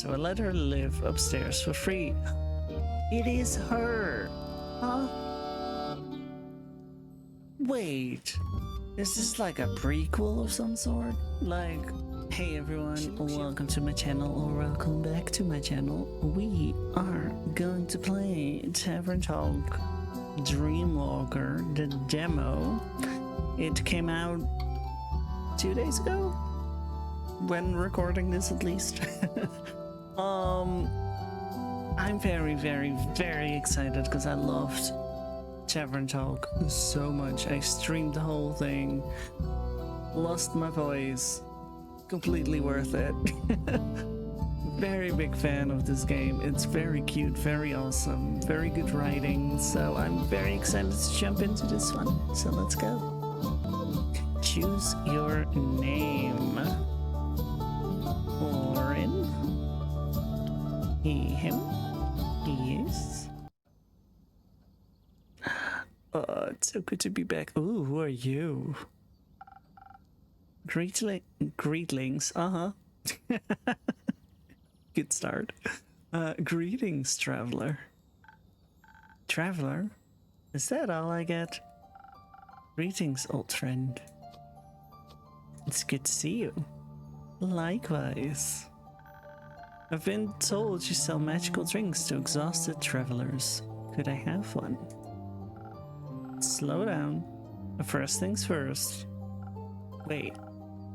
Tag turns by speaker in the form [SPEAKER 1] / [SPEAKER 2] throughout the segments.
[SPEAKER 1] so I let her live upstairs for free. It is her! Huh? Wait, is this like a prequel of some sort? Like, hey everyone, welcome to my channel, or welcome back to my channel. We are going to play Tavern Talk Dreamwalker, the demo. It came out 2 days ago? When recording this, at least. I'm very, very, very excited because I loved Tavern Talk so much. I streamed the whole thing, lost my voice, completely worth it. Very big fan of this game. It's very cute, very awesome, very good writing, so I'm very excited to jump into this one. So let's go. Choose your name. Orin. He, him. He is. It's so good to be back. Ooh, who are you? Greetlings. Good start. Greetings, traveler. Traveler? Is that all I get? Greetings, old friend. It's good to see you. Likewise. I've been told you sell magical drinks to exhausted travelers. Could I have one? Slow down. First things first. Wait,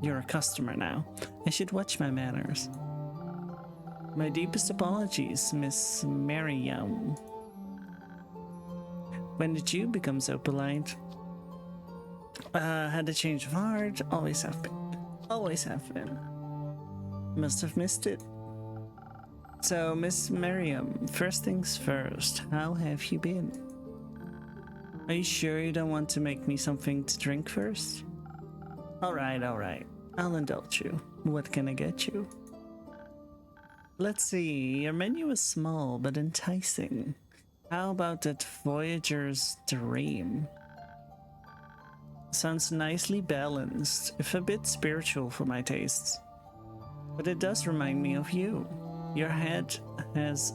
[SPEAKER 1] you're a customer now. I should watch my manners. My deepest apologies, Miss Miriam. When did you become so polite? Had a change of heart. Always have been. Always have been. Must have missed it. So, Miss Miriam, first things first, how have you been? Are you sure you don't want to make me something to drink first? Alright, I'll indulge you. What can I get you? Let's see, your menu is small but enticing. How about that Voyager's Dream? Sounds nicely balanced, if a bit spiritual for my tastes. But it does remind me of you. Your head has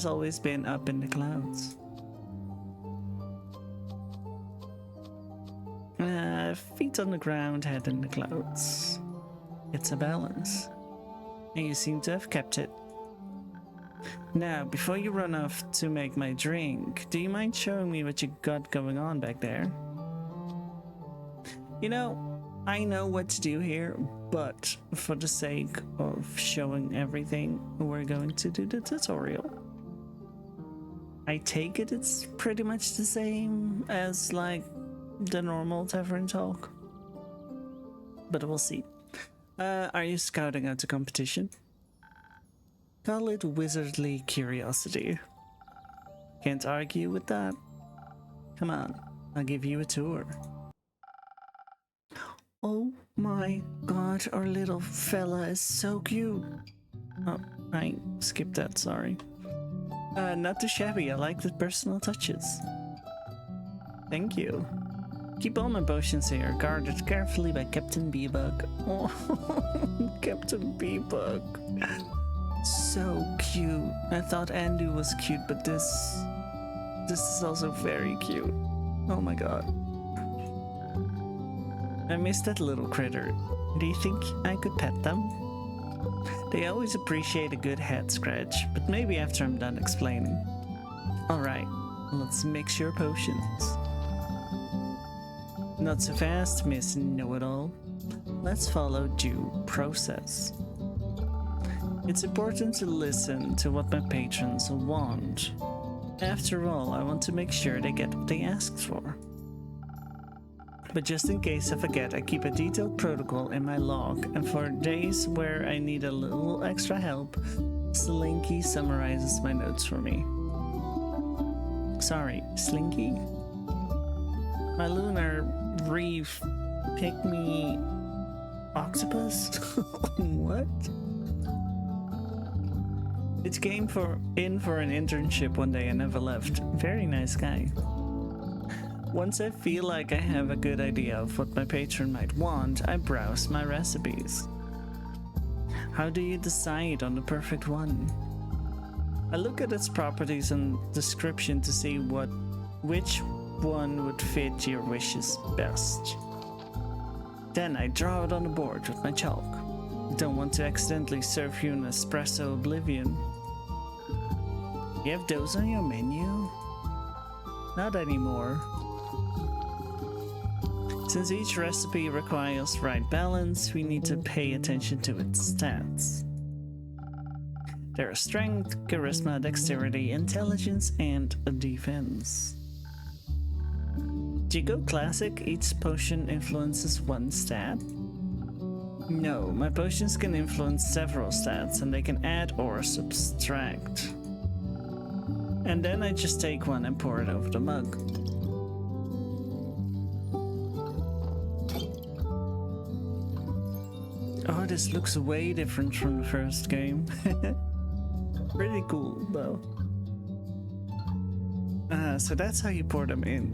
[SPEAKER 1] always been up in the clouds. Feet on the ground, head in the clouds. It's a balance. And you seem to have kept it. Now, before you run off to make my drink, do you mind showing me what you got going on back there? You know, I know what to do here, but for the sake of showing everything, we're going to do the tutorial. I take it it's pretty much the same as like the normal Tavern Talk, but we'll see. Are you scouting out a competition? Call it wizardly curiosity. Can't argue with that. Come on, I'll give you a tour. Oh my god, our little fella is so cute. Oh, I skipped that, sorry. Not too shabby, I like the personal touches. Thank you. Keep all my potions here, guarded carefully by Captain Beebug. Oh, Captain Beebug. So cute. I thought Andu was cute, but this is also very cute. Oh my god. I miss that little critter. Do you think I could pet them? They always appreciate a good head scratch, but maybe after I'm done explaining. Alright, let's mix your potions. Not so fast, Miss Know-It-All. Let's follow due process. It's important to listen to what my patrons want. After all, I want to make sure they get what they asked for. But just in case I forget, I keep a detailed protocol in my log, and for days where I need a little extra help, Slinky summarizes my notes for me. Sorry, Slinky? My lunar reef pygmy octopus? What? It came in for an internship one day and never left. Very nice guy. Once I feel like I have a good idea of what my patron might want, I browse my recipes. How do you decide on the perfect one? I look at its properties and description to see which one would fit your wishes best. Then I draw it on the board with my chalk. Don't want to accidentally serve you an espresso oblivion. You have those on your menu? Not anymore. Since each recipe requires right balance, we need to pay attention to its stats. There are strength, charisma, dexterity, intelligence, and a defense. Do you go classic? Each potion influences one stat? No, my potions can influence several stats and they can add or subtract. And then I just take one and pour it over the mug. Oh, this looks way different from the first game. Pretty cool, though. So that's how you pour them in.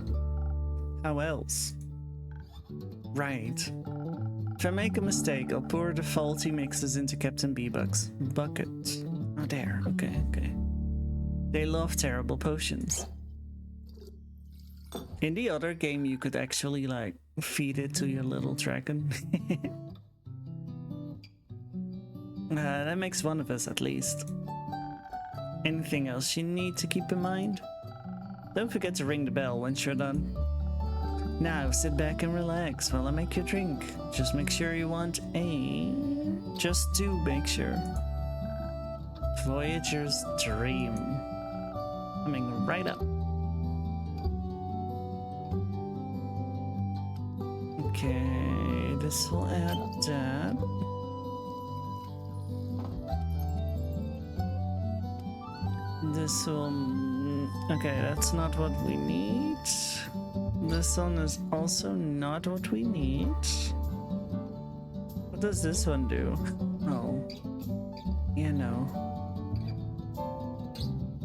[SPEAKER 1] How else? Right. If I make a mistake, I'll pour the faulty mixes into Captain Bebug's bucket. Oh, there. Okay. They love terrible potions. In the other game, you could actually, like, feed it to your little dragon. That makes one of us, at least. Anything else you need to keep in mind? Don't forget to ring the bell once you're done. Now, sit back and relax while I make your drink. Just make sure you want a... Just do make sure. Voyager's Dream. Coming right up. Okay, this will add that. This will... Okay, that's not what we need. This one is also not what we need. What does this one do? Oh. You know.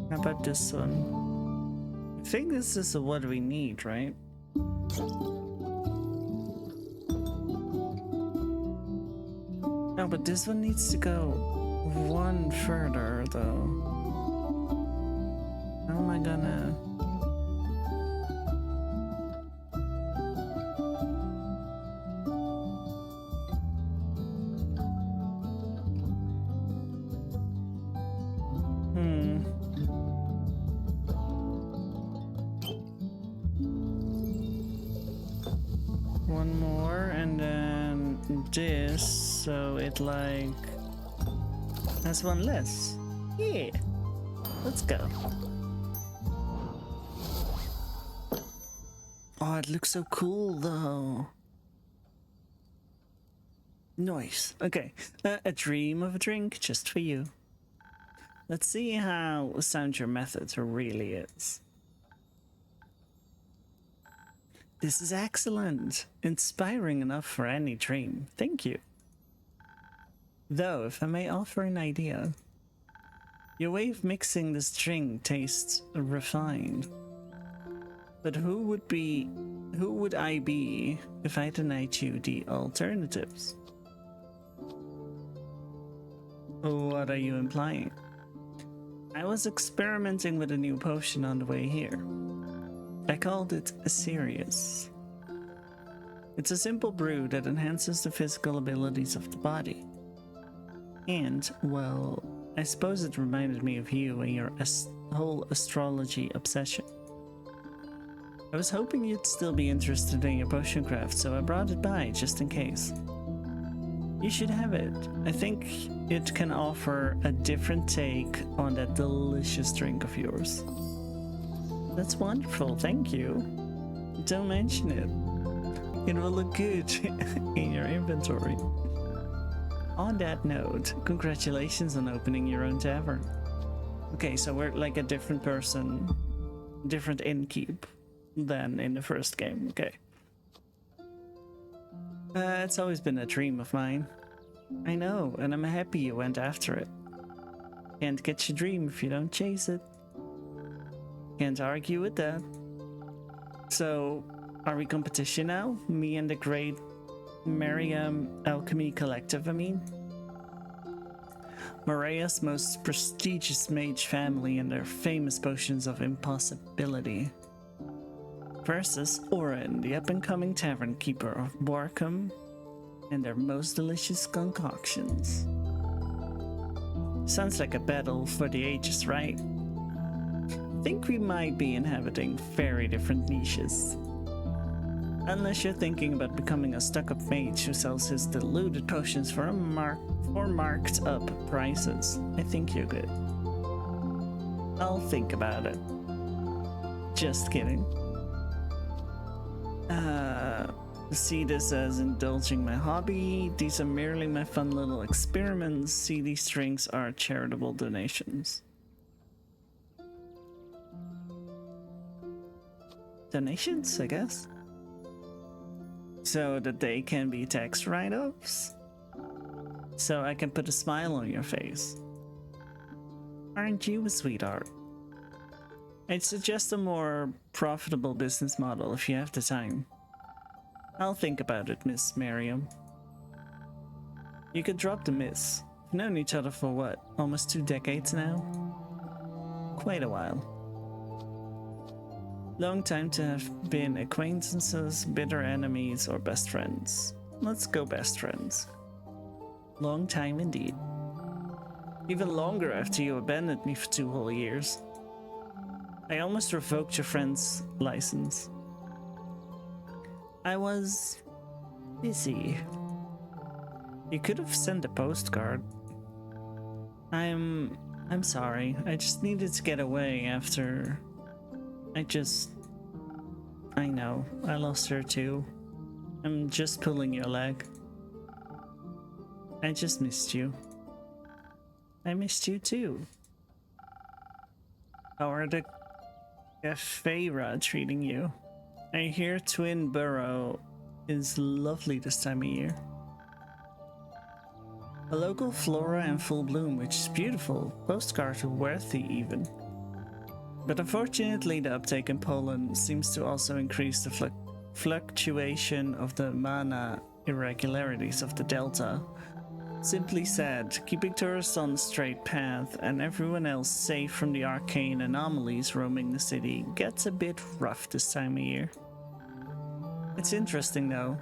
[SPEAKER 1] How about this one? I think this is what we need, right? No, but this one needs to go one further, though. How am I gonna... One more, and then this, so it like has one less. Yeah, let's go. Oh, it looks so cool though. Nice. Okay, a dream of a drink just for you. Let's see how sound your method really is. This is excellent. Inspiring enough for any dream. Thank you. Though, if I may offer an idea, your way of mixing this drink tastes refined. But who would I be if I denied you the alternatives? What are you implying? I was experimenting with a new potion on the way here. I called it Sirius. It's a simple brew that enhances the physical abilities of the body. And, well, I suppose it reminded me of you and your whole astrology obsession. I was hoping you'd still be interested in your potion craft, so I brought it by just in case. You should have it. I think it can offer a different take on that delicious drink of yours. That's wonderful, thank you. Don't mention it. It will look good in your inventory. On that note, congratulations on opening your own tavern. Okay, so we're like a different person, different innkeep than in the first game, okay. It's always been a dream of mine. I know, and I'm happy you went after it. Can't get your dream if you don't chase it. Can't argue with that. So, are we competition now? Me and the great Miriam Alchemy Collective, I mean? Morea's most prestigious mage family and their famous potions of impossibility. Versus Oren, the up-and-coming tavern keeper of Borkum, and their most delicious concoctions. Sounds like a battle for the ages, right? Think we might be inhabiting very different niches. Unless you're thinking about becoming a stuck-up mage who sells his diluted potions for marked-up prices, I think you're good. I'll think about it. Just kidding. See this as indulging my hobby. These are merely my fun little experiments. See, these strings are charitable donations. Donations, I guess? So that they can be tax write-offs? So I can put a smile on your face. Aren't you a sweetheart? I'd suggest a more profitable business model if you have the time. I'll think about it, Miss Miriam. You could drop the miss. We've known each other for what, almost 2 decades now? Quite a while. Long time to have been acquaintances, bitter enemies, or best friends. Let's go best friends. Long time indeed. Even longer after you abandoned me for 2 whole years. I almost revoked your friend's license. I was busy. You could have sent a postcard. I'm sorry. I just needed to get away after... I know. I lost her too. I'm just pulling your leg. I just missed you. I missed you too. How are the Gafeira treating you? I hear Twin Burrow is lovely this time of year. A local flora in full bloom, which is beautiful. Postcard worthy even. But unfortunately, the uptake in Poland seems to also increase the fluctuation of the mana irregularities of the Delta. Simply said, keeping tourists on the straight path and everyone else safe from the arcane anomalies roaming the city gets a bit rough this time of year. It's interesting though.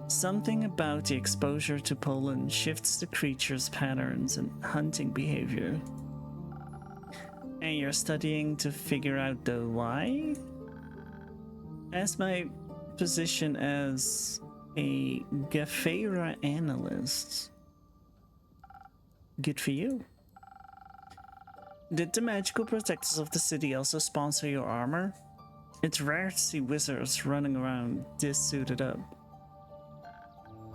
[SPEAKER 1] Something about the exposure to Poland shifts the creature's patterns and hunting behavior. And you're studying to figure out the why? As my position as a Gafeira analyst. Good for you. Did the magical protectors of the city also sponsor your armor? It's rare to see wizards running around this suited up.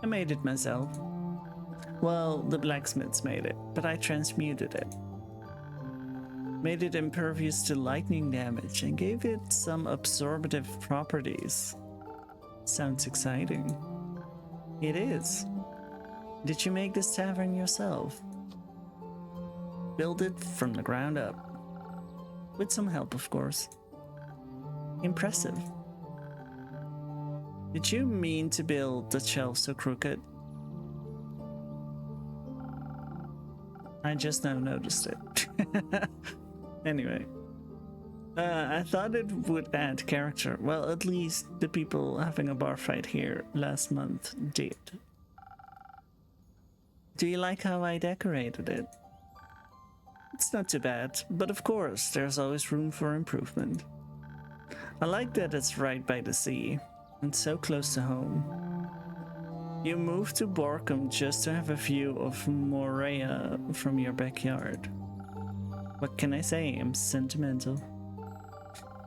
[SPEAKER 1] I made it myself. Well, the blacksmiths made it, but I transmuted it. Made it impervious to lightning damage and gave it some absorptive properties. Sounds exciting. It is. Did you make this tavern yourself? Build it from the ground up. With some help, of course. Impressive. Did you mean to build the shelf so crooked? I just now noticed it. Anyway. I thought it would add character. Well, at least the people having a bar fight here last month did. Do you like how I decorated it? It's not too bad, but of course, there's always room for improvement. I like that it's right by the sea, and so close to home. You moved to Borkum just to have a view of Morea from your backyard. What can I say? I'm sentimental.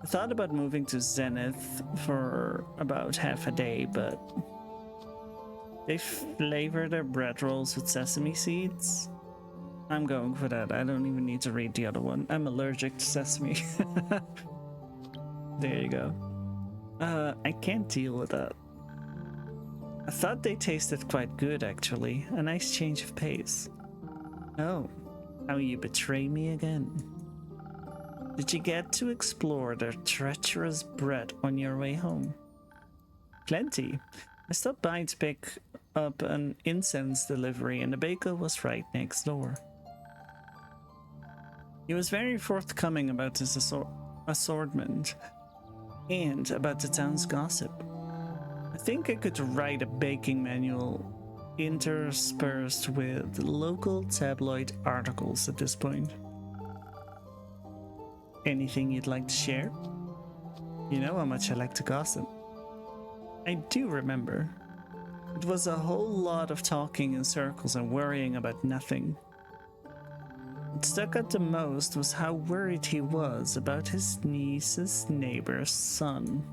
[SPEAKER 1] I thought about moving to Zenith for about half a day, but they flavor their bread rolls with sesame seeds. I'm going for that. I don't even need to read the other one. I'm allergic to sesame. There you go. I can't deal with that. I thought they tasted quite good, actually. A nice change of pace. Oh, how you betray me again. Did you get to explore their treacherous bread on your way home? Plenty. I stopped by to pick up an incense delivery and the baker was right next door. He was very forthcoming about his assortment and about the town's gossip. I think I could write a baking manual interspersed with local tabloid articles at this point. Anything you'd like to share? You know how much I like to gossip. I do remember. It was a whole lot of talking in circles and worrying about nothing. What stuck out the most was how worried he was about his niece's neighbor's son.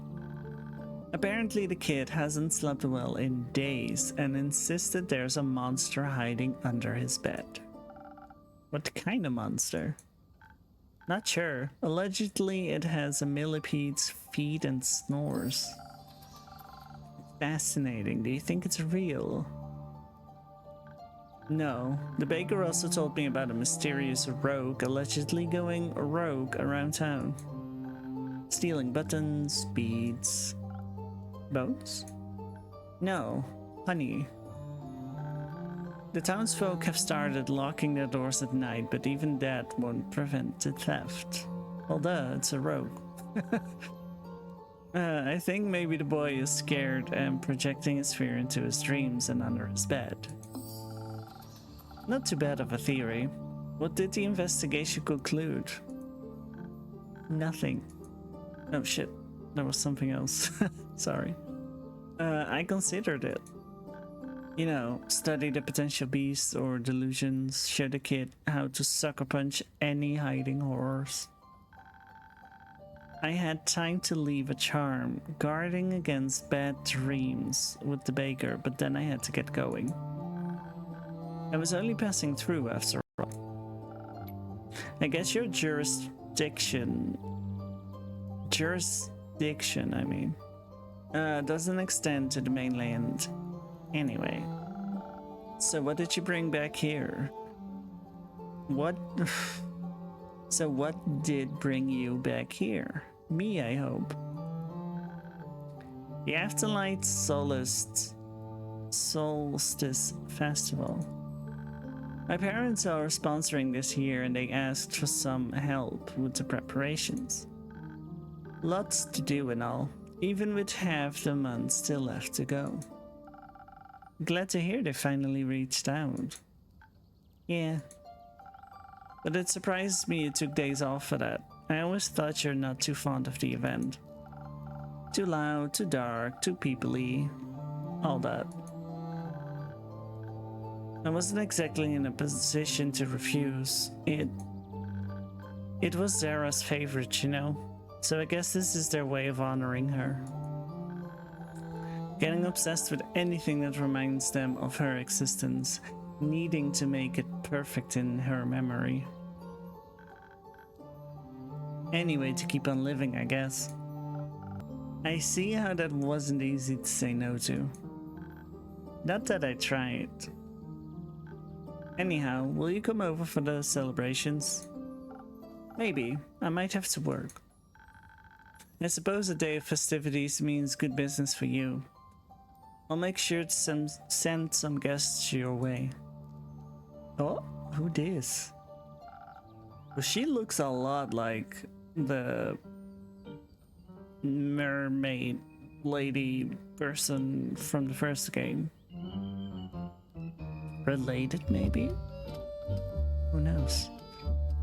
[SPEAKER 1] Apparently the kid hasn't slept well in days and insisted there's a monster hiding under his bed. What kind of monster? Not sure. Allegedly it has a millipede's feet and snores. Fascinating. Do you think it's real? No. The baker also told me about a mysterious rogue allegedly going rogue around town. Stealing buttons, beads... boats? No, honey. The townsfolk have started locking their doors at night, but even that won't prevent the theft. Although it's a rogue. I think maybe the boy is scared and projecting his fear into his dreams and under his bed. Not too bad of a theory. What did the investigation conclude? Nothing. Oh shit, there was something else. Sorry. I considered it. You know, study the potential beasts or delusions, show the kid how to sucker punch any hiding horrors. I had time to leave a charm, guarding against bad dreams with the baker, but then I had to get going. I was only passing through after all. I guess your jurisdiction, I mean, doesn't extend to the mainland anyway. So what did you bring back here? What? So what did bring you back here? Me, I hope. The Afterlight Solstice Festival. My parents are sponsoring this year and they asked for some help with the preparations. Lots to do and all, even with half the month still left to go. Glad to hear they finally reached out. Yeah. But it surprises me you took days off for that. I always thought you're not too fond of the event. Too loud, too dark, too peoply, all that. I wasn't exactly in a position to refuse. It was Zara's favorite, you know? So I guess this is their way of honoring her. Getting obsessed with anything that reminds them of her existence, needing to make it perfect in her memory. Any way to keep on living, I guess. I see how that wasn't easy to say no to. Not that I tried. Anyhow, will you come over for the celebrations? Maybe. I might have to work. I suppose a day of festivities means good business for you. I'll make sure to send some guests your way. Oh, who this? Well, she looks a lot like the mermaid lady person from the first game. Related, maybe? Who knows?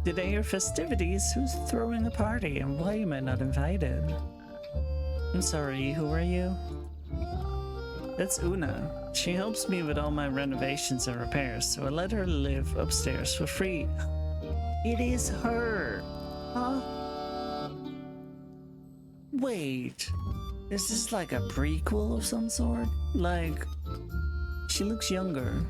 [SPEAKER 1] Did I hear festivities? Who's throwing a party and why am I not invited? I'm sorry, who are you? That's Una. She helps me with all my renovations and repairs, so I let her live upstairs for free. It is her! Huh? Wait, is this like a prequel of some sort? Like, she looks younger.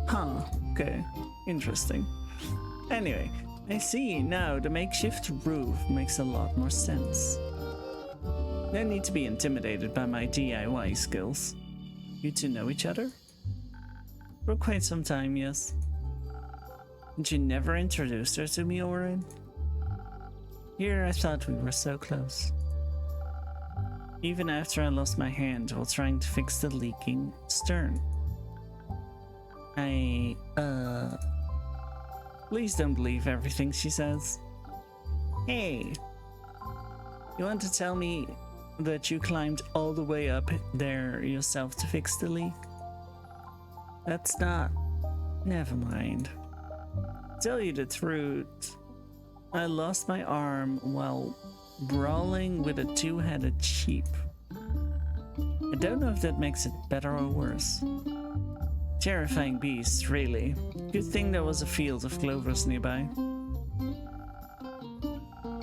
[SPEAKER 1] Huh, okay, interesting. Anyway, I see now the makeshift roof makes a lot more sense. No need to be intimidated by my DIY skills. You two know each other? For quite some time, yes. And you never introduced her to me, Orin? Here I thought we were so close. Even after I lost my hand while trying to fix the leaking stern. I Uh, please don't believe everything she says. Hey, you want to tell me that you climbed all the way up there yourself to fix the leak? That's not... Never mind. Tell you the truth, I lost my arm while brawling with a two-headed sheep. I don't know if that makes it better or worse. Terrifying beast, really. Good thing there was a field of clovers nearby.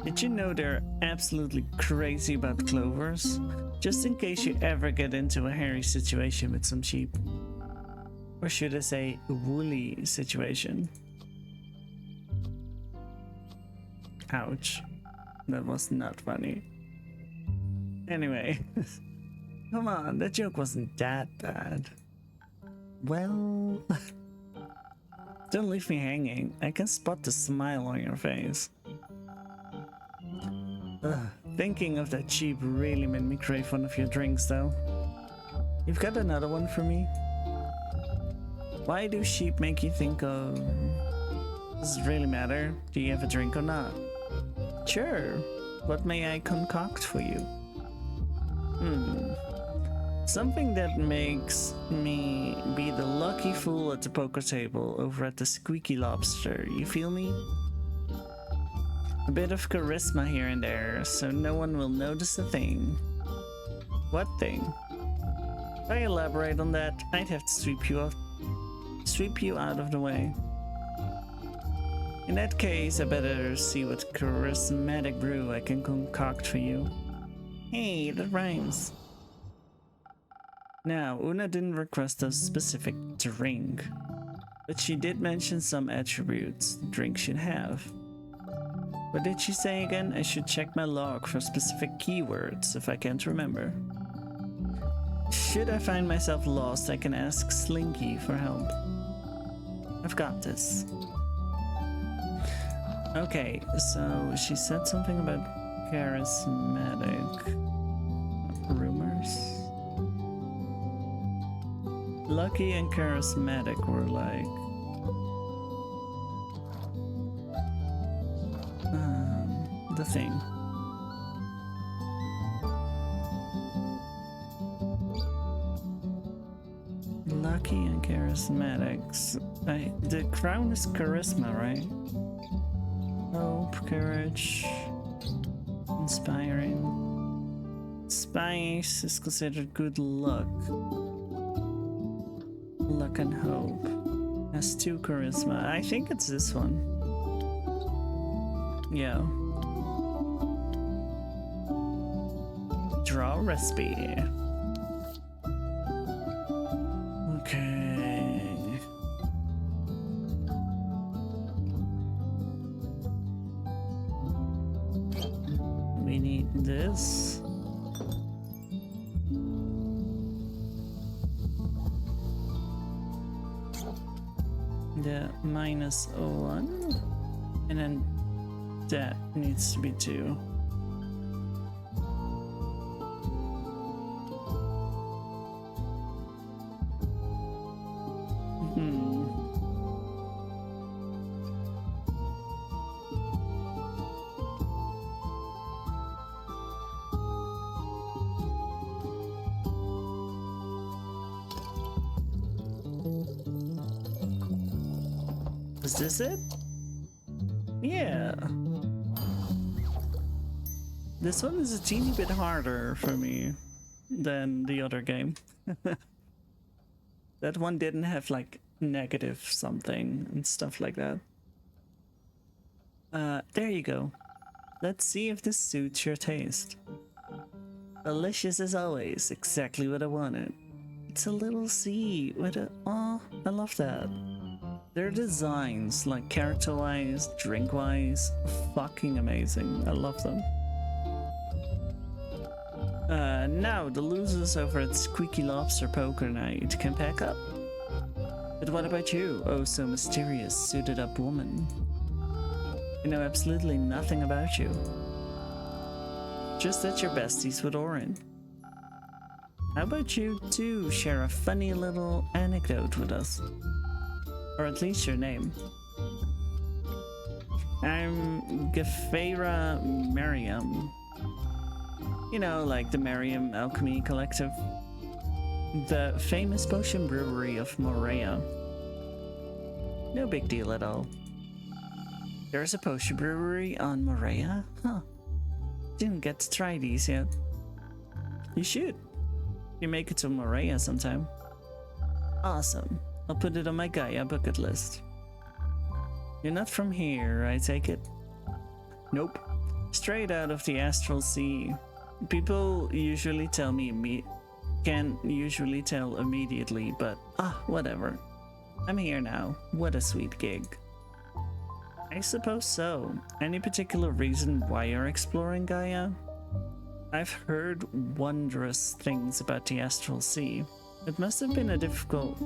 [SPEAKER 1] Did you know they're absolutely crazy about clovers? Just in case you ever get into a hairy situation with some sheep. Or should I say, woolly situation. Ouch. That was not funny. Anyway. Come on, that joke wasn't that bad. Well... Don't leave me hanging. I can spot the smile on your face. Thinking of that sheep really made me crave one of your drinks, though. You've got another one for me? Why do sheep make you think of... Does it really matter? Do you have a drink or not? Sure. What may I concoct for you? Something that makes me be the lucky fool at the poker table over at the Squeaky Lobster, you feel me? A bit of charisma here and there, so no one will notice a thing. What thing? If I elaborate on that, I'd have to sweep you out of the way. In that case, I better see what charismatic brew I can concoct for you. Hey, that rhymes. Now, Una didn't request a specific drink, but she did mention some attributes the drink should have. What did she say again? I should check my log for specific keywords if I can't remember. Should I find myself lost, I can ask Slinky for help. I've got this. Okay, so she said something about charismatic rumors. Lucky and charismatic were like the thing. Lucky and charismatics. The crown is charisma, right? Hope, courage, inspiring. Spice is considered good luck. Luck and hope. Has 2 charisma. I think it's this one. Yeah. Draw recipe. Okay. We need this. The -1. And then that needs to be 2. Is this it? Yeah. This one is a teeny bit harder for me than the other game. That one didn't have like negative something and stuff like that. There you go. Let's see if this suits your taste. Delicious as always, exactly what I wanted. It's a little C with a... Oh, I love that. Their designs, like character-wise, drink-wise, fucking amazing. I love them. Now the losers over at Squeaky Lobster Poker Night can pack up. But what about you, oh so mysterious, suited-up woman? I know absolutely nothing about you. Just that you're besties with Orin. How about you two share a funny little anecdote with us? Or at least your name. I'm Gefera Merriam. You know, like the Merriam Alchemy Collective. The famous potion brewery of Morea. No big deal at all. There's a potion brewery on Morea? Huh. Didn't get to try these yet. You should. You make it to Morea sometime. Awesome. I'll put it on my Gaia bucket list. You're not from here, I take it? Nope. Straight out of the Astral Sea. People usually tell me can usually tell immediately, but whatever. I'm here now. What a sweet gig. I suppose so. Any particular reason why you're exploring Gaia? I've heard wondrous things about the Astral Sea. It must have been a difficult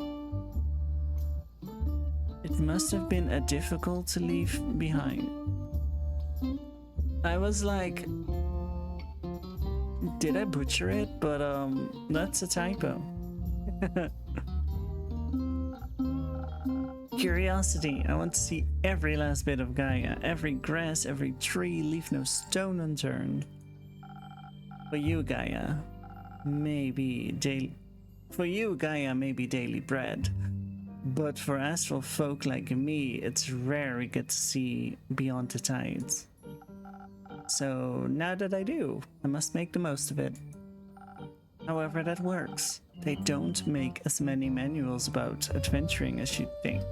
[SPEAKER 1] to leave behind. I was like, did I butcher it? But that's a typo. Curiosity. I want to see every last bit of Gaia, every grass, every tree, leave no stone unturned. For you, Gaia, maybe daily bread. But for astral folk like me, it's rare we get to see beyond the tides. So now that I do, I must make the most of it. However that works. They don't make as many manuals about adventuring as you'd think.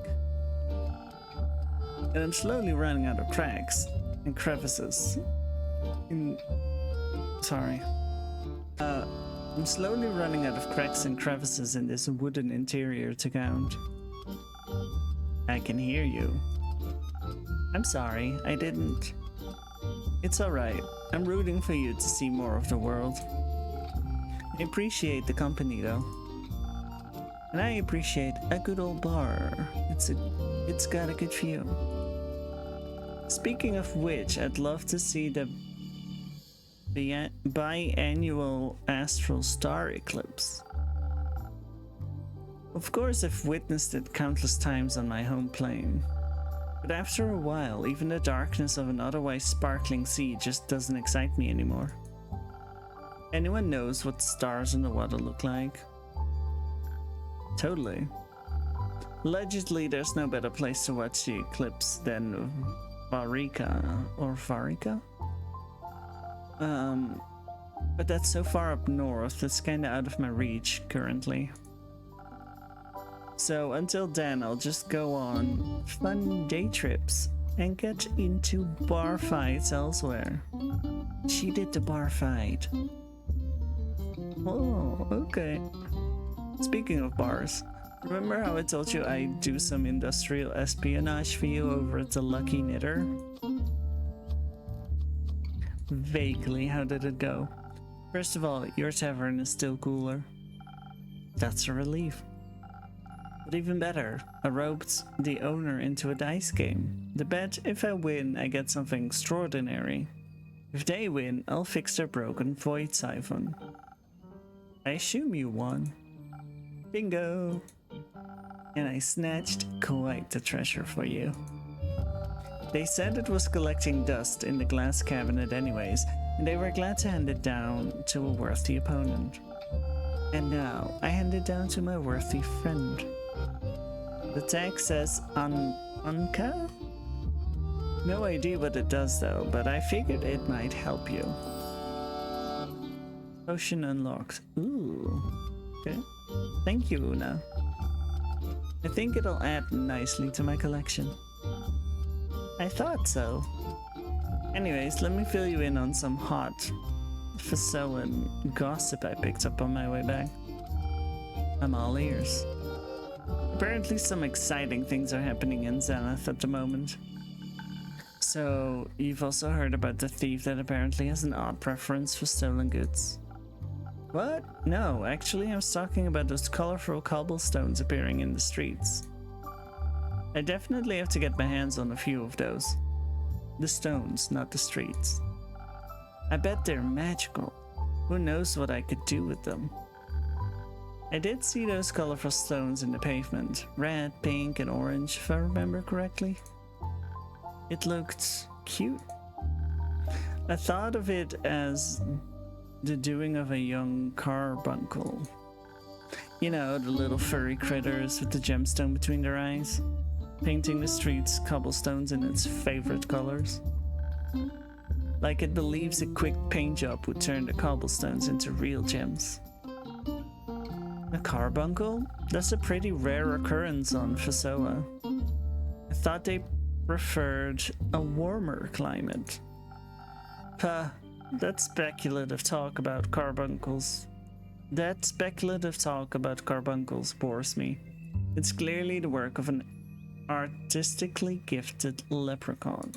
[SPEAKER 1] And I'm slowly running out of cracks and crevices. I'm slowly running out of cracks and crevices in this wooden interior to count. I can hear you. I'm sorry, I didn't. It's alright. I'm rooting for you to see more of the world. I appreciate the company though. And I appreciate a good old bar. It's got a good view. Speaking of which, I'd love to see the biannual astral star eclipse. Of course, I've witnessed it countless times on my home plane. But after a while, even the darkness of an otherwise sparkling sea just doesn't excite me anymore. Anyone knows what stars in the water look like? Totally. Allegedly, there's no better place to watch the eclipse than Varica? But that's so far up north, it's kinda out of my reach currently. So until then, I'll just go on fun day trips and get into bar fights elsewhere. She did the bar fight. Oh, okay. Speaking of bars, remember how I told you I'd do some industrial espionage for you over at the Lucky Knitter? Vaguely, how did it go? First of all, your tavern is still cooler. That's a relief. But even better, I roped the owner into a dice game. The bet, if I win, I get something extraordinary. If they win, I'll fix their broken void siphon. I assume you won. Bingo! And I snatched quite the treasure for you. They said it was collecting dust in the glass cabinet anyways, and they were glad to hand it down to a worthy opponent. And now, I hand it down to my worthy friend. The tag says Anka? No idea what it does though, but I figured it might help you. Potion unlocked. Ooh. Okay. Thank you, Una. I think it'll add nicely to my collection. I thought so. Anyways, let me fill you in on some hot Fasoan gossip I picked up on my way back. I'm all ears. Apparently some exciting things are happening in Zenith at the moment. So, you've also heard about the thief that apparently has an odd preference for stolen goods. What? No, actually I was talking about those colorful cobblestones appearing in the streets. I definitely have to get my hands on a few of those. The stones, not the streets. I bet they're magical. Who knows what I could do with them? I did see those colorful stones in the pavement. Red, pink, and orange, if I remember correctly. It looked cute. I thought of it as the doing of a young carbuncle. You know, the little furry critters with the gemstone between their eyes, painting the streets cobblestones in its favorite colors. Like it believes a quick paint job would turn the cobblestones into real gems. A carbuncle? That's a pretty rare occurrence on Fasoa. I thought they preferred a warmer climate. Puh, that speculative talk about carbuncles. That speculative talk about carbuncles bores me. It's clearly the work of an artistically gifted leprechaun.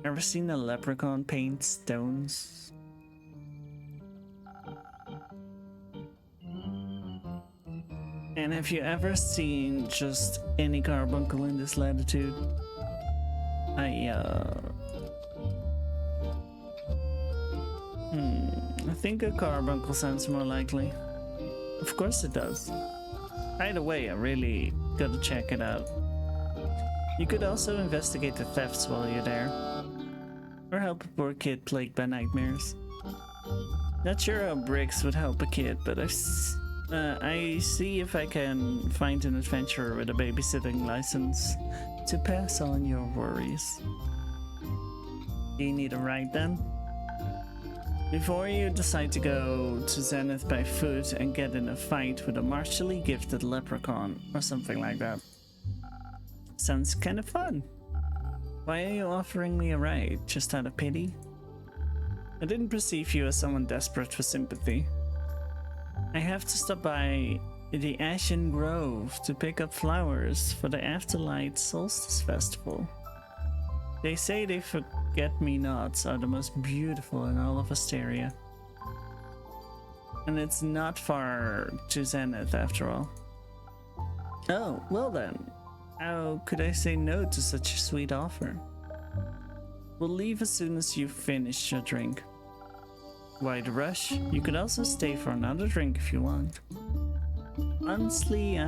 [SPEAKER 1] Ever seen a leprechaun paint stones? And have you ever seen just any carbuncle in this latitude? I think a carbuncle sounds more likely. Of course it does. Either way, I really gotta check it out. You could also investigate the thefts while you're there. Or help a poor kid plagued by nightmares. Not sure how bricks would help a kid, but I see if I can find an adventurer with a babysitting license to pass on your worries. Do you need a ride then? Before you decide to go to Zenith by foot and get in a fight with a martially gifted leprechaun or something like that. Sounds kind of fun. Why are you offering me a ride? Just out of pity? I didn't perceive you as someone desperate for sympathy. I have to stop by the Ashen Grove to pick up flowers for the Afterlight Solstice Festival. They say they forget-me-nots are the most beautiful in all of Asteria. And it's not far to Zenith after all. Oh, well then. How could I say no to such a sweet offer? We'll leave as soon as you've finished your drink. Why the rush? You could also stay for another drink if you want. Honestly,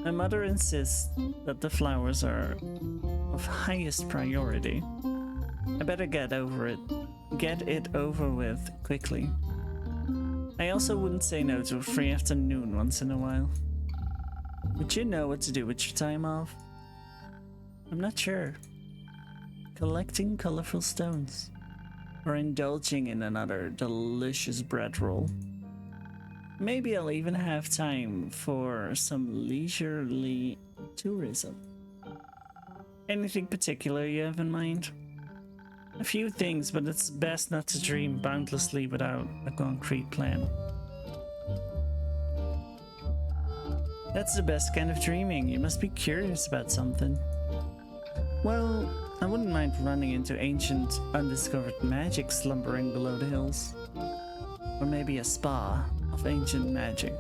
[SPEAKER 1] my mother insists that the flowers are of highest priority. I better get it over with quickly. I also wouldn't say no to a free afternoon once in a while. Would you know what to do with your time off? I'm not sure. Collecting colorful stones. Or indulging in another delicious bread roll. Maybe I'll even have time for some leisurely tourism. Anything particular you have in mind? A few things, but it's best not to dream boundlessly without a concrete plan. That's the best kind of dreaming. You must be curious about something. Well, I wouldn't mind running into ancient, undiscovered magic slumbering below the hills. Or maybe a spa of ancient magic.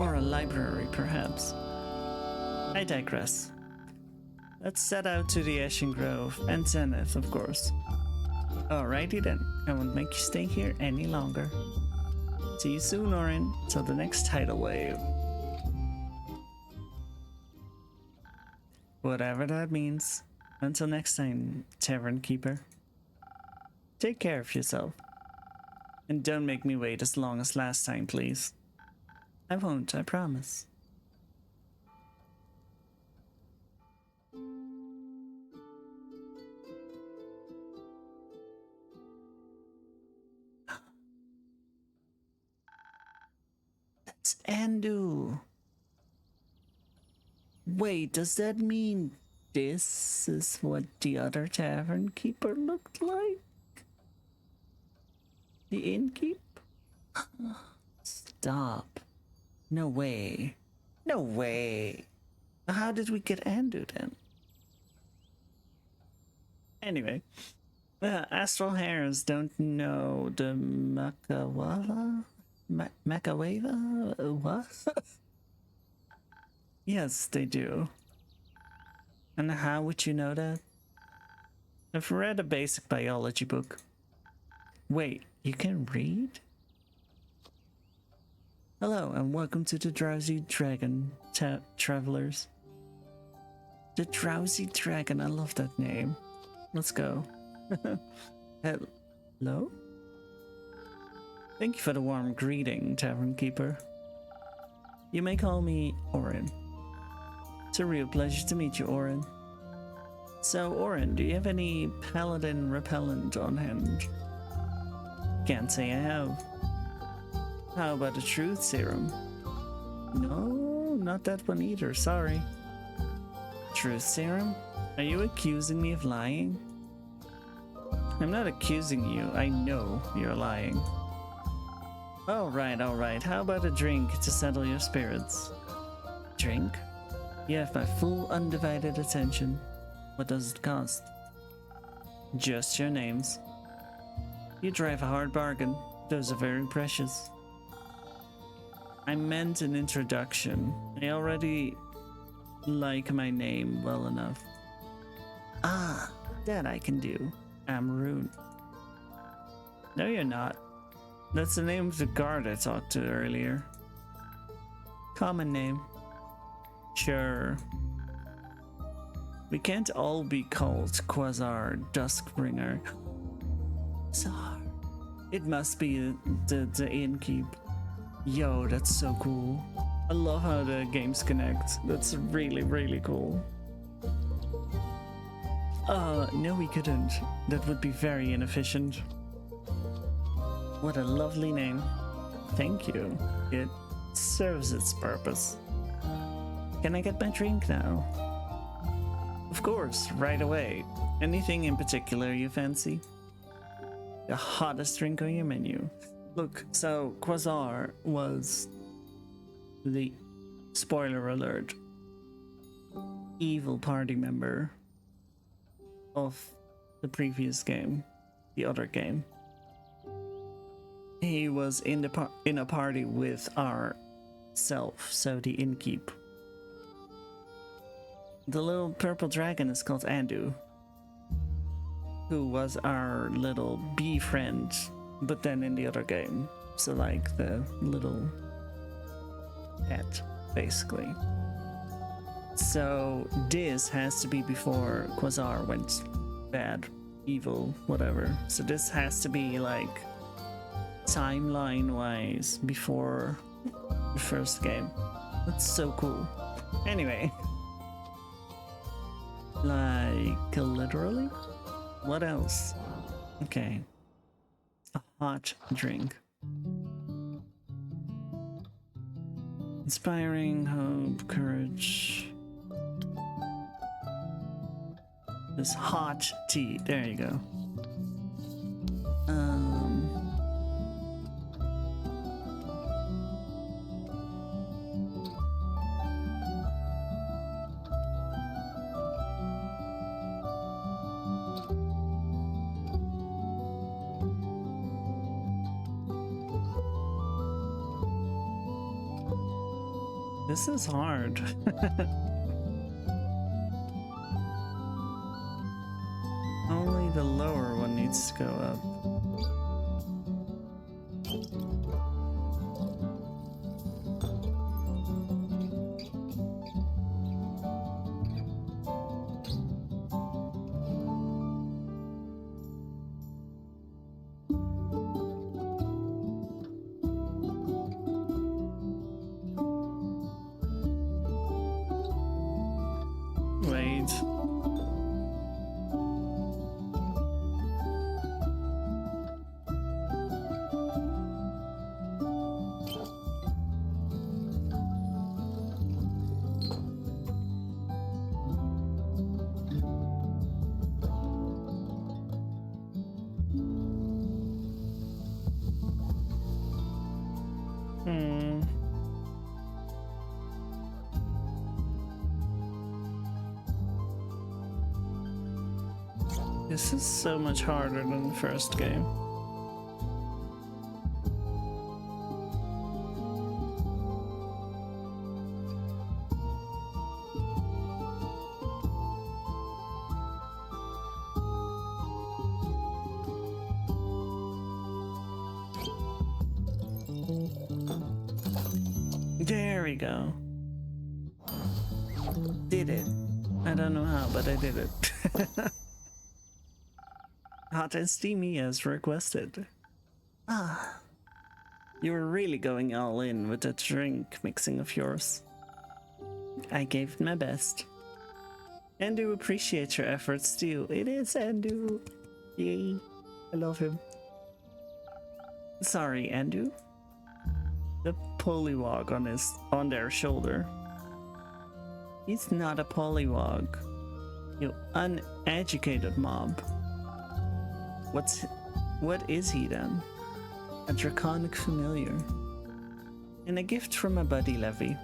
[SPEAKER 1] Or a library, perhaps. I digress. Let's set out to the Ashen Grove and Zenith, of course. Alrighty then, I won't make you stay here any longer. See you soon, Orin, till the next tidal wave. Whatever that means. Until next time, Tavern Keeper. Take care of yourself. And don't make me wait as long as last time, please. I won't, I promise. That's Andu. Wait, does that mean this is what the other tavern keeper looked like? The innkeep? Stop. No way. No way. How did we get Andu then? Anyway, astral hairs don't know the Makawala? Makawava? What? Yes, they do. And how would you know that? I've read a basic biology book. Wait, you can read? Hello and welcome to the Drowsy Dragon, travelers. The Drowsy Dragon, I love that name. Let's go. Hello? Thank you for the warm greeting, Tavern Keeper. You may call me Orin. It's a real pleasure to meet you, Orin. So, Orin, do you have any paladin repellent on hand? Can't say I have. How about a truth serum? No, not that one either, sorry. Truth serum? Are you accusing me of lying? I'm not accusing you, I know you're lying. Alright, how about a drink to settle your spirits? Drink? You have my full undivided attention. What does it cost? Just your names. You drive a hard bargain, those are very precious. I meant an introduction. I already like my name well enough. Ah, that I can do. I'm Rune. No, you're not. That's the name of the guard I talked to earlier. Common name. Sure. We can't all be called Quasar Duskbringer. Quasar. It must be the innkeep. Yo, that's so cool. I love how the games connect. That's really, really cool. No we couldn't. That would be very inefficient. What a lovely name. Thank you. It serves its purpose. Can I get my drink now? Of course, right away. Anything in particular you fancy? The hottest drink on your menu. Look, so Quasar was the, spoiler alert, evil party member of the previous game, the other game. He was in a party with our self, so the innkeep. The little purple dragon is called Andu, who was our little bee friend, but then in the other game. So like the little pet, basically. So this has to be before Quasar went bad, evil, whatever. So this has to be like timeline-wise before the first game. That's so cool. Anyway. Like, literally? What else? Okay. A hot drink. Inspiring hope, courage. This hot tea. There you go. This is hard. Only the lower one needs to go up. Wait. This is so much harder than the first game. There we go. Did it. I don't know how, but I did it. Hot and steamy as requested. Ah. You were really going all in with that drink mixing of yours. I gave it my best. And do appreciate your efforts too. It is Andu. Yay. I love him. Sorry, Andu. The polywog on their shoulder. He's not a polywog. You uneducated mob. What is he then? A draconic familiar. And a gift from my buddy Levi.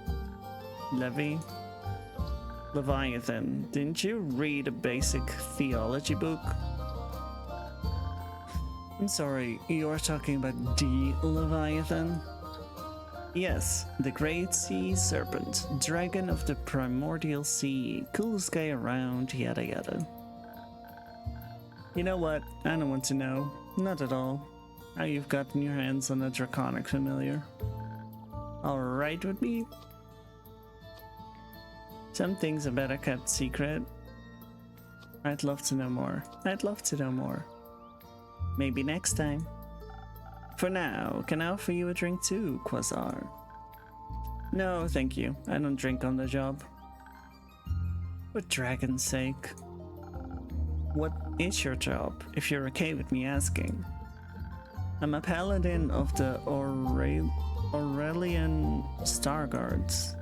[SPEAKER 1] Leviathan, didn't you read a basic theology book? I'm sorry, you're talking about the Leviathan? Yes, the great sea serpent, dragon of the primordial sea, coolest guy around, yada yada. You know what? I don't want to know. Not at all. How you've gotten your hands on a draconic familiar. Alright with me? Some things are better kept secret. I'd love to know more. Maybe next time. For now, can I offer you a drink too, Quasar? No, thank you. I don't drink on the job. For dragon's sake. What is your job, if you're okay with me asking? I'm a paladin of the Aurelian Star Guards.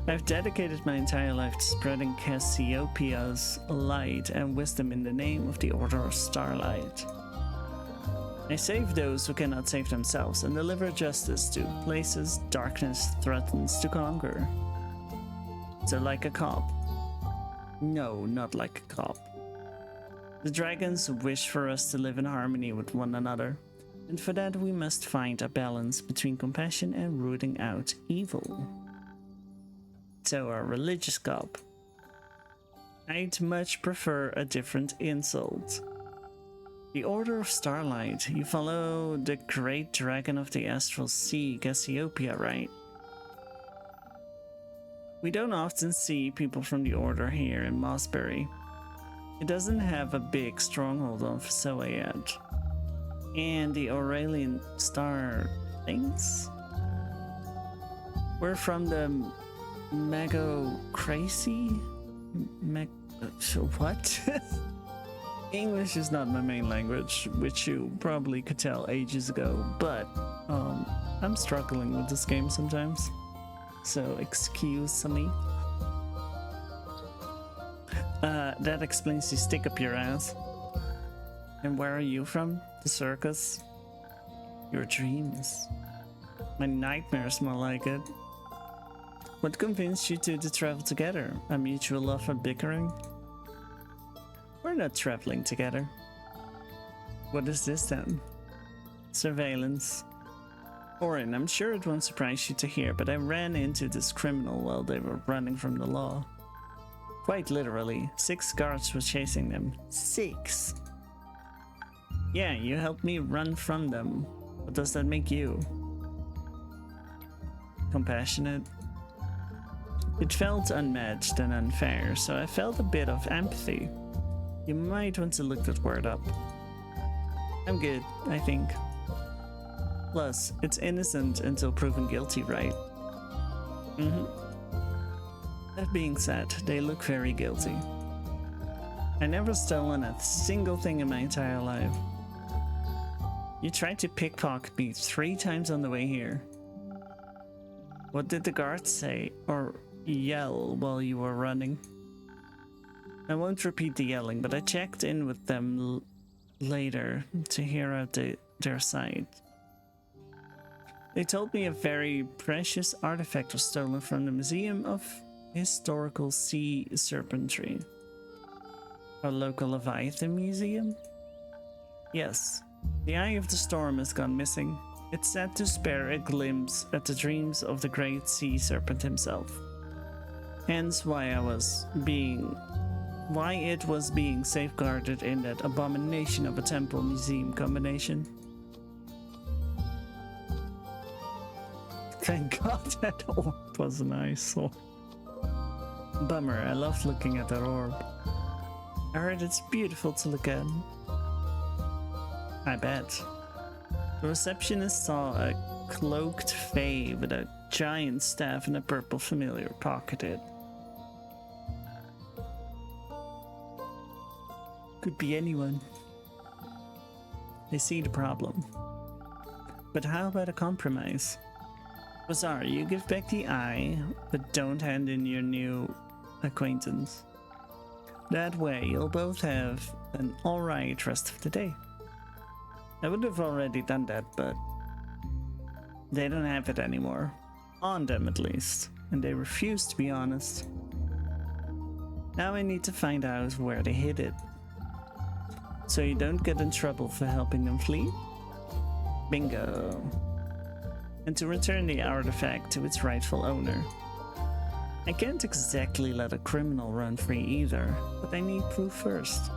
[SPEAKER 1] I've dedicated my entire life to spreading Cassiopeia's light and wisdom in the name of the Order of Starlight. I save those who cannot save themselves and deliver justice to places darkness threatens to conquer. So like a cop. No, not like a cop. The dragons wish for us to live in harmony with one another, and for that we must find a balance between compassion and rooting out evil. So a religious cop. I'd much prefer a different insult. The Order of Starlight, you follow the great dragon of the astral sea, Cassiopeia, right? We don't often see people from the Order here in Mossbury. It doesn't have a big stronghold on Fosoa yet. And the Aurelian Star things? We're from the Magocracy? What? English is not my main language, which you probably could tell ages ago, but I'm struggling with this game sometimes. So excuse me. That explains the stick up your ass. And where are you from? The circus? Your dreams. My nightmares, more like it. What convinced you two to travel together? A mutual love for bickering? We're not traveling together. What is this then? Surveillance. Orin, I'm sure it won't surprise you to hear, but I ran into this criminal while they were running from the law. Quite literally, 6 guards were chasing them. 6? Yeah, you helped me run from them. What does that make you? Compassionate? It felt unmatched and unfair, so I felt a bit of empathy. You might want to look that word up. I'm good, I think. Plus, it's innocent until proven guilty, right? That being said, they look very guilty. I never stolen a single thing in my entire life. You tried to pickpocket me 3 times on the way here. What did the guards say or yell while you were running? I won't repeat the yelling, but I checked in with them later to hear out their side. They told me a very precious artifact was stolen from the Museum of Historical Sea Serpentry. Our local Leviathan Museum? Yes, the Eye of the Storm has gone missing. It's said to spare a glimpse at the dreams of the great sea serpent himself. Hence why it was being safeguarded in that abomination of a temple museum combination. thank God that orb was an eyesore. Bummer, I loved looking at that orb. I heard it's beautiful to look at. I bet. The receptionist saw a cloaked fae with a giant staff and a purple familiar pocketed. Could be anyone. I see the problem. But how about a compromise? Bazaar, you give back the eye, but don't hand in your new acquaintance. That way, you'll both have an alright rest of the day. I would have already done that, but they don't have it anymore. On them, at least. And they refuse to be honest. Now I need to find out where they hid it. So you don't get in trouble for helping them flee? Bingo. And to return the artifact to its rightful owner. I can't exactly let a criminal run free either, but I need proof first.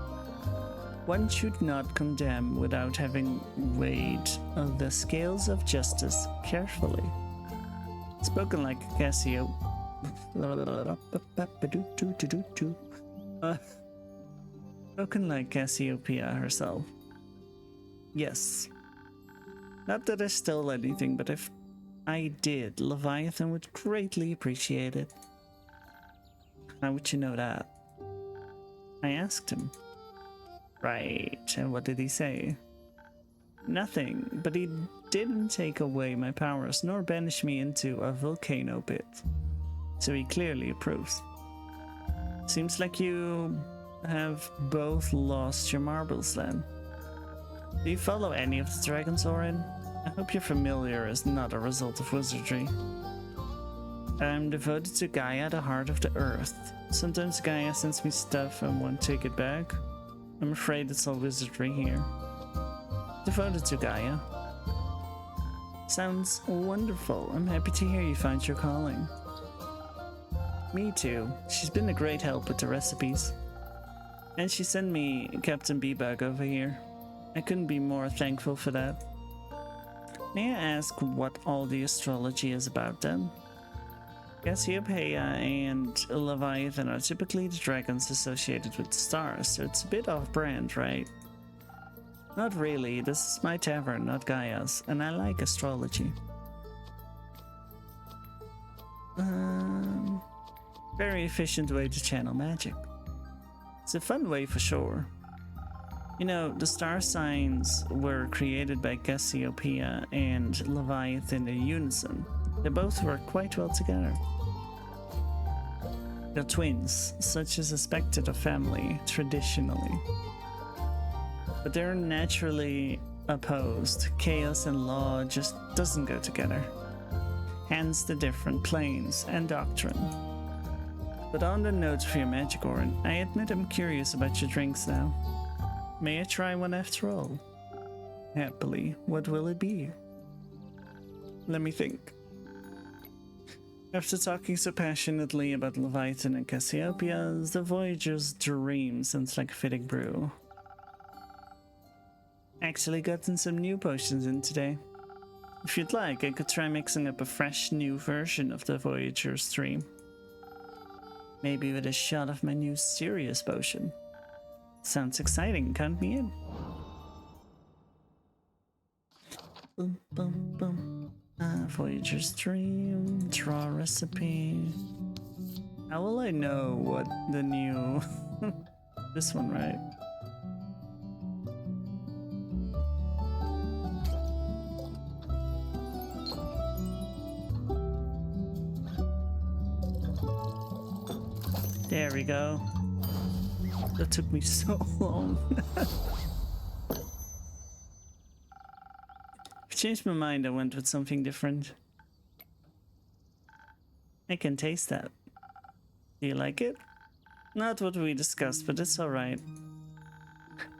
[SPEAKER 1] One should not condemn without having weighed the scales of justice carefully. Spoken like a Cassio. Spoken like Cassiopeia herself. Yes. Not that I stole anything, but if I did, Leviathan would greatly appreciate it. How would you know that? I asked him. Right, and what did he say? Nothing, but he didn't take away my powers nor banish me into a volcano pit. So he clearly approves. Seems like you have both lost your marbles then. Do you follow any of the dragons, Orin? I hope you're familiar is not a result of wizardry. I'm devoted to Gaia, the heart of the earth. Sometimes Gaia sends me stuff and won't take it back. I'm afraid it's all wizardry here. Devoted to Gaia. Sounds wonderful. I'm happy to hear you found your calling. Me too. She's been a great help with the recipes. And she sent me Captain Bebug over here. I couldn't be more thankful for that. May I ask what all the astrology is about then? Cassiopeia and Leviathan are typically the dragons associated with the stars, so it's a bit off-brand, right? Not really, this is my tavern, not Gaia's, and I like astrology. Very efficient way to channel magic. It's a fun way for sure. You know, the star signs were created by Cassiopeia and Leviathan in unison. They both work quite well together. They're twins, such is expected of family, traditionally. But they're naturally opposed. Chaos and law just doesn't go together. Hence the different planes and doctrine. But on the note for your magic, Orin, I admit I'm curious about your drinks now. May I try one after all? Happily, what will it be? Let me think. After talking so passionately about Leviathan and Cassiopeia, the Voyager's dream sounds like a fitting brew. Actually gotten some new potions in today. If you'd like, I could try mixing up a fresh new version of the Voyager's dream. Maybe with a shot of my new Sirius potion. Sounds exciting, count me in. Boom, boom, boom. Voyager's dream, draw recipe. How will I know what the new... this one, right? There we go. That took me so long. I changed my mind, I went with something different. I can taste that. Do you like it? Not what we discussed, but it's alright.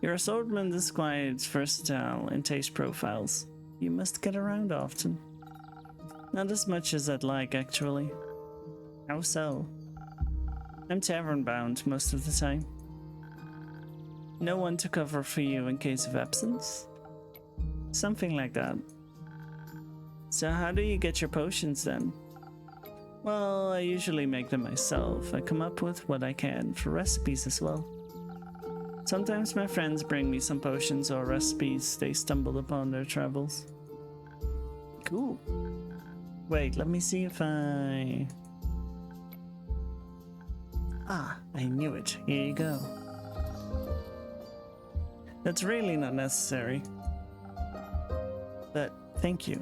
[SPEAKER 1] Your assortment is quite versatile in taste profiles. You must get around often. Not as much as I'd like, actually. How so? I'm tavern bound most of the time. No one to cover for you in case of absence? Something like that. So how do you get your potions then? Well, I usually make them myself. I come up with what I can for recipes as well. Sometimes my friends bring me some potions or recipes they stumbled upon their travels. Cool. Wait, let me see if I... Ah, I knew it. Here you go. That's really not necessary. But thank you.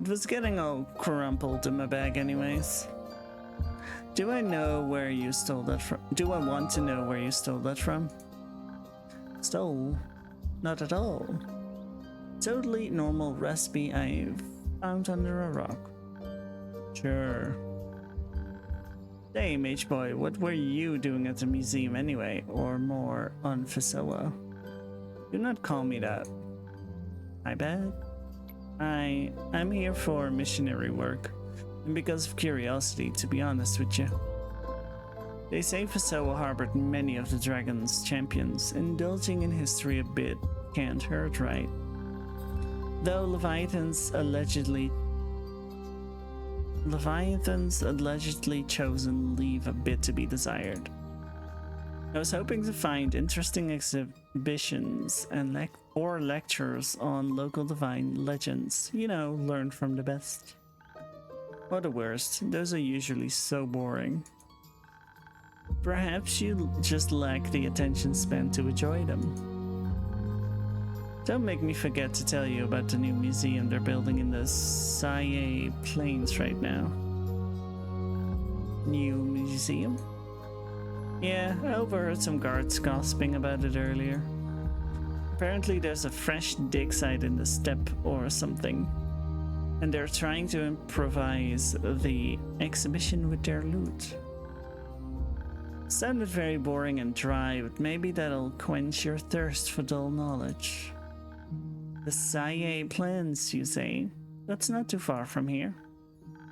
[SPEAKER 1] It was getting all crumpled in my bag anyways. Do I know where you stole that from? Do I want to know where you stole that from? Stole? Not at all. Totally normal recipe I've found under a rock. Sure. Hey, mage boy, what were you doing at the museum anyway? Or more on Fasoa? Do not call me that. My bad. I'm here for missionary work, and because of curiosity, to be honest with you. They say Fasoa harbored many of the dragon's champions. Indulging in history a bit can't hurt, right? Though Leviathans allegedly chosen leave a bit to be desired. I was hoping to find interesting exhibitions and or lectures on local divine legends. You know, learn from the best. Or the worst, those are usually so boring. Perhaps you just lack the attention span to enjoy them. Don't make me forget to tell you about the new museum they're building in the Saye Plains right now. New museum? Yeah, I overheard some guards gossiping about it earlier. Apparently there's a fresh dig site in the steppe or something, and they're trying to improvise the exhibition with their loot. Sounded very boring and dry, but maybe that'll quench your thirst for dull knowledge. The Saye Plains, you say? That's not too far from here.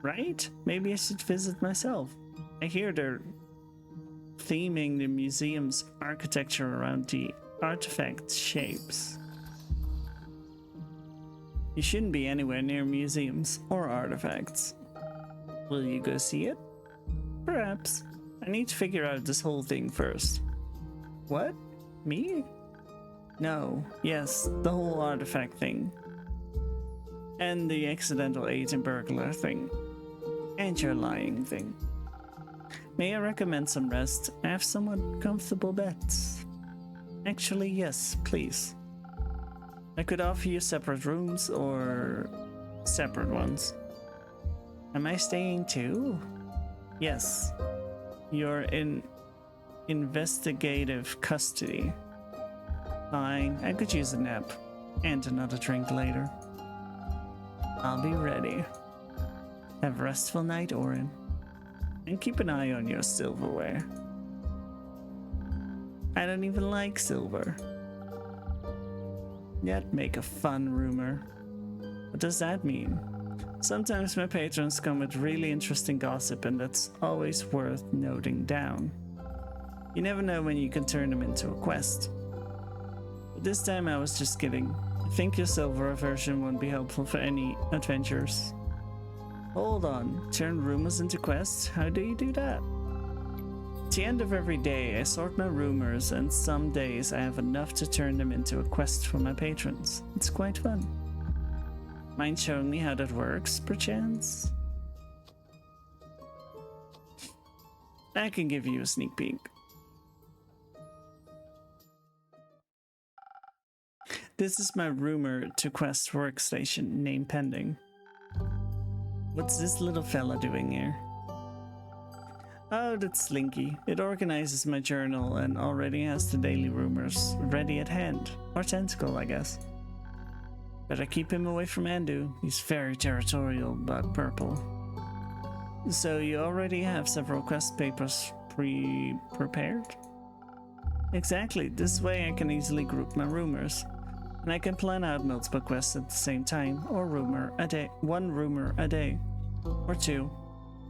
[SPEAKER 1] Right? Maybe I should visit myself. I hear they're theming the museum's architecture around the artifact shapes. You shouldn't be anywhere near museums or artifacts. Will you go see it? Perhaps. I need to figure out this whole thing first. What? Me? No. Yes, the whole artifact thing. And the accidental agent burglar thing. And your lying thing. May I recommend some rest? I have somewhat comfortable beds. Actually, yes, please. I could offer you separate rooms or separate ones. Am I staying too? Yes. You're in investigative custody. Fine, I could use a nap. And another drink later. I'll be ready. Have a restful night, Orin. And keep an eye on your silverware. I don't even like silver. Yet make a fun rumor. What does that mean? Sometimes my patrons come with really interesting gossip, and that's always worth noting down. You never know when you can turn them into a quest. But this time I was just kidding. I think your silver version won't be helpful for any adventures. Hold on, turn rumors into quests? How do you do that? At the end of every day, I sort my rumors, and some days I have enough to turn them into a quest for my patrons. It's quite fun. Mind showing me how that works, perchance? I can give you a sneak peek. This is my rumor to quest workstation, name pending. What's this little fella doing here? Oh, that's Slinky. It organizes my journal and already has the daily rumors ready at hand. Or tentacle, I guess. Better keep him away from Andu. He's very territorial about purple. So you already have several quest papers prepared? Exactly. This way I can easily group my rumors. And I can plan out multiple quests at the same time, or rumor a day. One rumor a day. Or two.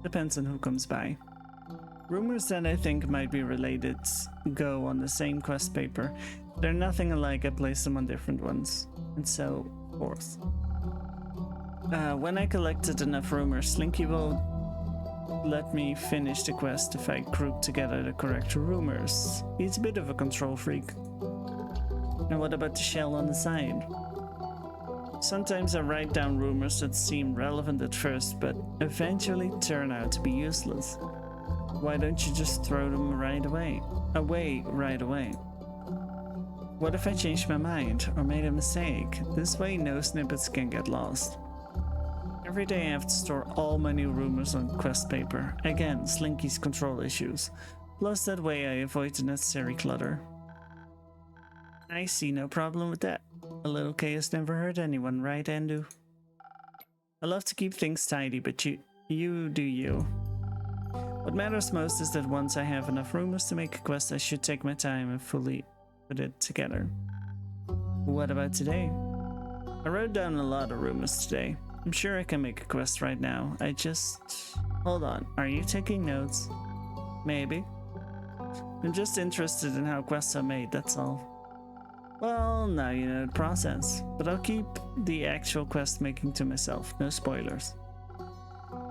[SPEAKER 1] Depends on who comes by. Rumors that I think might be related go on the same quest paper. If they're nothing alike, I place them on different ones. And so forth. When I collected enough rumors, Slinky will let me finish the quest if I group together the correct rumors. He's a bit of a control freak. And what about the shell on the side? Sometimes I write down rumors that seem relevant at first, but eventually turn out to be useless. Why don't you just throw them right away? Right away. What if I changed my mind or made a mistake? This way no snippets can get lost. Every day I have to store all my new rumors on quest paper. Again, Slinky's control issues. Plus that way I avoid unnecessary clutter. I see no problem with that. A little chaos never hurt anyone, right, Endu? I love to keep things tidy, but you do you. What matters most is that once I have enough rumors to make a quest, I should take my time and fully put it together. What about today? I wrote down a lot of rumors today. I'm sure I can make a quest right now. Hold on, are you taking notes? Maybe. I'm just interested in how quests are made, that's all. Well, now you know the process, but I'll keep the actual quest making to myself, no spoilers.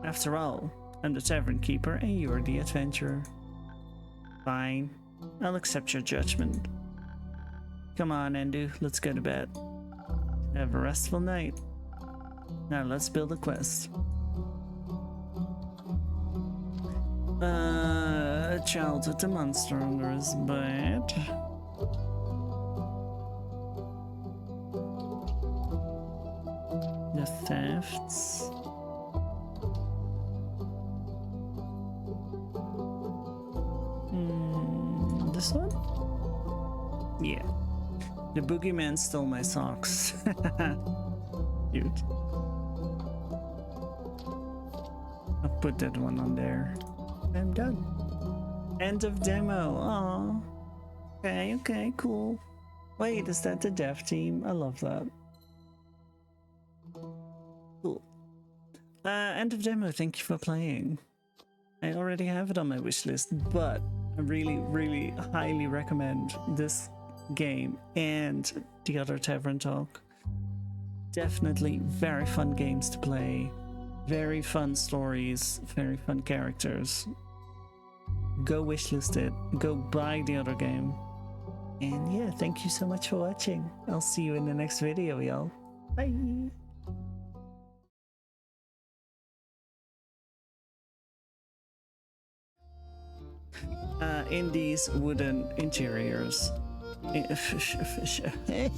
[SPEAKER 1] After all, I'm the tavern keeper and you're the adventurer. Fine, I'll accept your judgment. Come on, Endu, let's go to bed. Have a restful night. Now let's build a quest. A child with a monster under his bed. The thefts. This one? Yeah. The boogeyman stole my socks. Cute. I'll put that one on there. I'm done. End of demo. Aww. Okay, cool. Wait, is that the dev team? I love that. Cool. End of demo, thank you for playing. I already have it on my wish list, but I really highly recommend this game and the other Tavern Talk. Definitely very fun games to play, very fun stories, very fun characters. Go wishlist it, go buy the other game. And yeah, thank you so much for watching. I'll see you in the next video, y'all. Bye! In these wooden interiors. Okay.